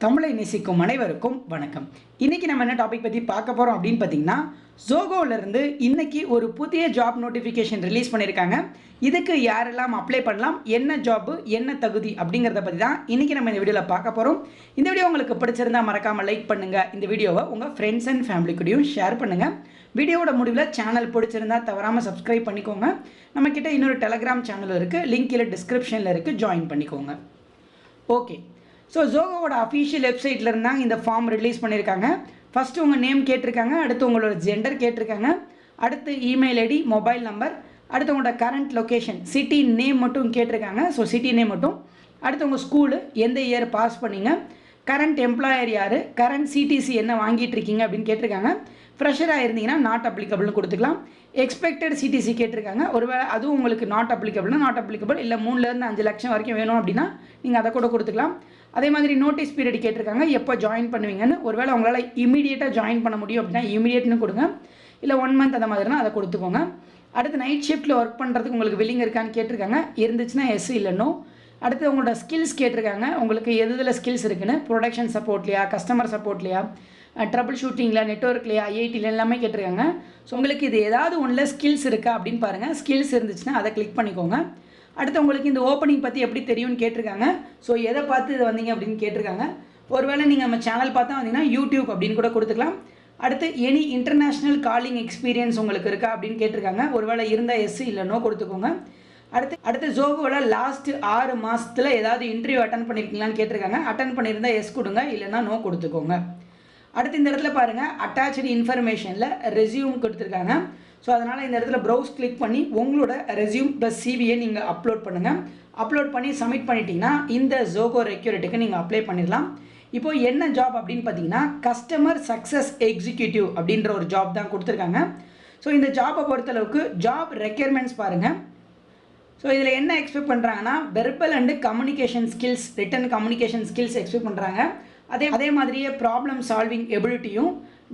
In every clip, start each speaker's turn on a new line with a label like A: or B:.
A: தமிழை நேசிக்கும் அனைவருக்கும் வணக்கம். இன்னைக்கு நம்ம என்ன டாபிக் பற்றி பார்க்க போகிறோம் அப்படின்னு பார்த்தீங்கன்னா, ஜோகோவிலேருந்து இன்னைக்கு ஒரு புதிய ஜாப் நோட்டிஃபிகேஷன் ரிலீஸ் பண்ணியிருக்காங்க. இதுக்கு யாரெல்லாம் அப்ளை பண்ணலாம், என்ன ஜாப்பு, என்ன தகுதி அப்படிங்கிறத பற்றி தான் இன்றைக்கி நம்ம இந்த வீடியோவில் பார்க்க போகிறோம். இந்த வீடியோ உங்களுக்கு பிடிச்சிருந்தால் மறக்காமல் லைக் பண்ணுங்கள். இந்த வீடியோவை உங்கள் ஃப்ரெண்ட்ஸ் அண்ட் ஃபேமிலி கூடயும் ஷேர் பண்ணுங்கள். வீடியோவோட முடிவில் சேனல் பிடிச்சிருந்தால் தவறாமல் சப்ஸ்கிரைப் பண்ணிக்கோங்க. நம்மக்கிட்ட இன்னொரு டெலகிராம் சேனல் இருக்குது, லிங்க் கீழே டிஸ்கிரிப்ஷனில் இருக்குது, ஜாயின் பண்ணிக்கோங்க. ஓகே, ஸோ ஜோகோவோட அஃபீஷியல் வெப்சைட்டில் இருந்தாங்க இந்த ஃபார்ம் ரிலீஸ் பண்ணியிருக்காங்க. ஃபஸ்ட்டு உங்கள் நேம் கேட்டிருக்காங்க, அடுத்து உங்களோட ஜெண்டர் கேட்டிருக்காங்க, அடுத்து இமெயில் ஐடி, மொபைல் நம்பர், அடுத்து உங்களோட கரண்ட் லொக்கேஷன், சிட்டி நேம் மட்டும் கேட்டிருக்காங்க. ஸோ சிட்டி நேம் மட்டும், அடுத்து உங்கள் ஸ்கூலு எந்த இயர் பாஸ் பண்ணிங்க, கரண்ட் எம்ப்ளாயர் யார், கரண்ட் சிடிசி என்ன வாங்கிட்டு இருக்கீங்க அப்படின்னு கேட்டிருக்காங்க. ஃப்ரெஷராக இருந்தீங்கன்னா நாட் அப்ளிகபிள்னு கொடுத்துக்கலாம். எக்ஸ்பெக்டட் சிடிசி கேட்டிருக்காங்க. ஒருவேளை அதுவும் உங்களுக்கு நாட் அப்ளிகபிள் இல்லை 3 to 5 லட்சம் வரைக்கும் வேணும் அப்படின்னா நீங்கள் அதை கூட கொடுத்துக்கலாம். அதே மாதிரி நோட்டீஸ் பீரியட் கேட்டிருக்காங்க, எப்போ ஜாயின் பண்ணுவீங்கன்னு. ஒருவேளை உங்களால் இமீடியட்டாக ஜாயின் பண்ண முடியும் அப்படின்னா இமீடியட்னு கொடுங்க, இல்லை 1 month அந்த மாதிரினா அதை கொடுத்துக்கோங்க. அடுத்து நைட் ஷிஃப்ட்டில் ஒர்க் பண்ணுறதுக்கு உங்களுக்கு வில்லிங் இருக்கான்னு கேட்டிருக்காங்க. இருந்துச்சுன்னா எஸ் இல்லைனோ. அடுத்து உங்களோட ஸ்கில்ஸ் கேட்டிருக்காங்க, உங்களுக்கு எதில் ஸ்கில்ஸ் இருக்குன்னு. ப்ரொடக்ஷன் சப்போர்ட்லையா, கஸ்டமர் சப்போர்ட்லையா, ட்ரபிள் ஷூட்டிங்கில், நெட்ஒர்க்லையா, ஐஐடியில் எல்லாமே கேட்டிருக்காங்க. ஸோ உங்களுக்கு இது ஏதாவது ஒன்றில் ஸ்கில்ஸ் இருக்கா அப்படின்னு பாருங்கள். ஸ்கில்ஸ் இருந்துச்சுன்னா அதை கிளிக் பண்ணிக்கோங்க. அடுத்து உங்களுக்கு இந்த ஓப்பனிங் பற்றி எப்படி தெரியும்னு கேட்டிருக்காங்க. ஸோ எதை பார்த்து இது வந்தீங்க அப்படின்னு கேட்டிருக்காங்க. ஒருவேளை நீங்கள் நம்ம சேனல் பார்த்தா வந்தீங்கன்னா யூடியூப் அப்படின்னு கூட கொடுத்துக்கலாம். அடுத்து எனி இன்டர்நேஷ்னல் காலிங் எக்ஸ்பீரியன்ஸ் உங்களுக்கு இருக்கா அப்படின்னு கேட்டிருக்காங்க. ஒருவேளை இருந்தால் எஸ் இல்லை நோ கொடுத்துக்கோங்க. அடுத்து ஜோகோவில் லாஸ்ட் 6 மாதத்தில் ஏதாவது இன்டர்வியூ அட்டன் பண்ணியிருக்கீங்களான்னு கேட்டிருக்காங்க. அட்டன் பண்ணியிருந்தால் எஸ் கொடுங்க, இல்லைன்னா நோ கொடுத்துக்கோங்க. அடுத்து இந்த இடத்துல பாருங்கள், அட்டாச்சு இன்ஃபர்மேஷனில் ரெஸ்யூம் கொடுத்துருக்காங்க. ஸோ அதனால் இந்த இடத்துல ப்ரௌஸ் கிளிக் பண்ணி உங்களோட ரெஸ்யூம் ப்ளஸ் சிவியை நீங்கள் அப்லோட் பண்ணுங்கள். அப்லோட் பண்ணி சப்மிட் பண்ணிட்டீங்கன்னா இந்த ஜோகோ ரெக்யூரேட்டுக்கு நீங்கள் அப்ளை பண்ணிடலாம். இப்போது என்ன ஜாப் அப்படின்னு பார்த்தீங்கன்னா, கஸ்டமர் சக்ஸஸ் எக்ஸிக்யூட்டிவ் அப்படின்ற ஒரு ஜாப் தான் கொடுத்துருக்காங்க. ஸோ இந்த ஜாப்பை பொறுத்தளவுக்கு ஜாப் ரெக்யர்மெண்ட்ஸ் பாருங்கள். ஸோ இதில் என்ன எக்ஸ்பெக்ட் பண்ணுறாங்கன்னா, verbal and communication skills, written communication skills expect பண்ணுறாங்க. அதே மாதிரியே ப்ராப்ளம் சால்விங் எபிலிட்டியும்,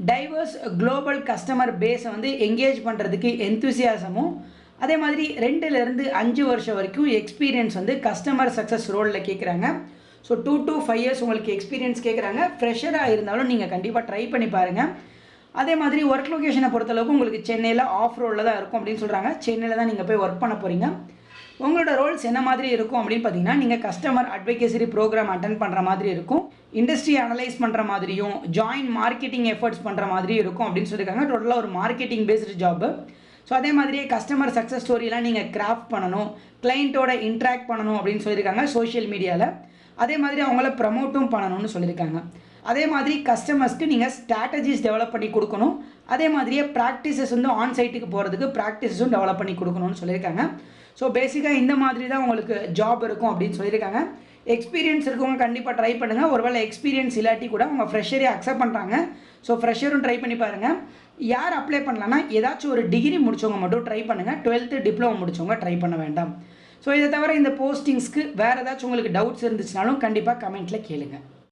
A: டைவர்ஸ் குளோபல் கஸ்டமர் பேஸை வந்து என்கேஜ் பண்ணுறதுக்கு எந்தூசியாசமும், அதே மாதிரி 2 to 5 வருஷம் வரைக்கும் எக்ஸ்பீரியன்ஸ் வந்து கஸ்டமர் சக்ஸஸ் ரோலில் கேட்குறாங்க. ஸோ 2 to 5 years உங்களுக்கு எக்ஸ்பீரியன்ஸ் கேட்குறாங்க. ஃப்ரெஷராக இருந்தாலும் நீங்கள் கண்டிப்பாக ட்ரை பண்ணி பாருங்கள். அதே மாதிரி ஒர்க் லொக்கேஷனை பொறுத்தளவுக்கு உங்களுக்கு சென்னையில் ஆஃப் ரோலில் தான் இருக்கும் அப்படின்னு சொல்கிறாங்க. சென்னையில் தான் நீங்கள் போய் ஒர்க் பண்ண போகிறீங்க. உங்களோட ரோல்ஸ் என்ன மாதிரி இருக்கும் அப்படின்னு பார்த்தீங்கன்னா, நீங்கள் கஸ்டமர் அட்வொகேசி ப்ரோக்ராம் அட்டன் பண்ணுற மாதிரி இருக்கும், இண்டஸ்ட்ரி அனலைஸ் பண்ணுற மாதிரியும், ஜாயின் மார்க்கெட்டிங் எஃபர்ட்ஸ் பண்ணுற மாதிரியும் இருக்கும் அப்படின்னு சொல்லியிருக்காங்க. டோட்டலாக ஒரு மார்க்கெட்டிங் பேஸ்டு ஜாப்பு. ஸோ அதே மாதிரியே கஸ்டமர் சக்ஸஸ் ஸ்டோரியெலாம் நீங்கள் கிராஃப்ட் பண்ணணும், கிளைண்ட்டோட இன்ட்ராக்ட் பண்ணணும் அப்படின்னு சொல்லியிருக்காங்க சோஷியல் மீடியாவில். அதே மாதிரி அவங்கள ப்ரமோட்டும் பண்ணணும்னு சொல்லியிருக்காங்க. அதே மாதிரி கஸ்டமர்ஸ்க்கு நீங்கள் ஸ்ட்ராட்டஜிஸ் டெவலப் பண்ணி கொடுக்கணும். அதே மாதிரியே ப்ராக்டிசஸ் வந்து ஆன்சைட்டுக்கு போகிறதுக்கு ப்ராக்டிஸஸும் டெவலப் பண்ணி கொடுக்கணும்னு சொல்லியிருக்காங்க. ஸோ பேசிக்காக இந்த மாதிரி தான் உங்களுக்கு ஜாப் இருக்கும் அப்படின்னு சொல்லியிருக்காங்க. எக்ஸ்பீரியன்ஸ் இருக்கவங்க கண்டிப்பாக ட்ரை பண்ணுங்கள். ஒருவேளை எக்ஸ்பீரியன்ஸ் இல்லாட்டி கூட அவங்க ஃப்ரெஷரே அக்செப்ட் பண்ணுறாங்க. ஸோ ஃப்ரெஷரும் ட்ரை பண்ணி பாருங்கள். யார் அப்ளை பண்ணலான்னா, ஏதாச்சும் ஒரு டிகிரி முடித்தவங்க மட்டும் ட்ரை பண்ணுங்கள். 12th டிப்ளமோ முடித்தவங்க ட்ரை பண்ண வேண்டாம். ஸோ இதை தவிர இந்த போஸ்டிங்ஸ்க்கு வேறு ஏதாச்சும் உங்களுக்கு டவுட்ஸ் இருந்துச்சுனாலும் கண்டிப்பாக கமெண்ட்டில் கேளுங்கள்.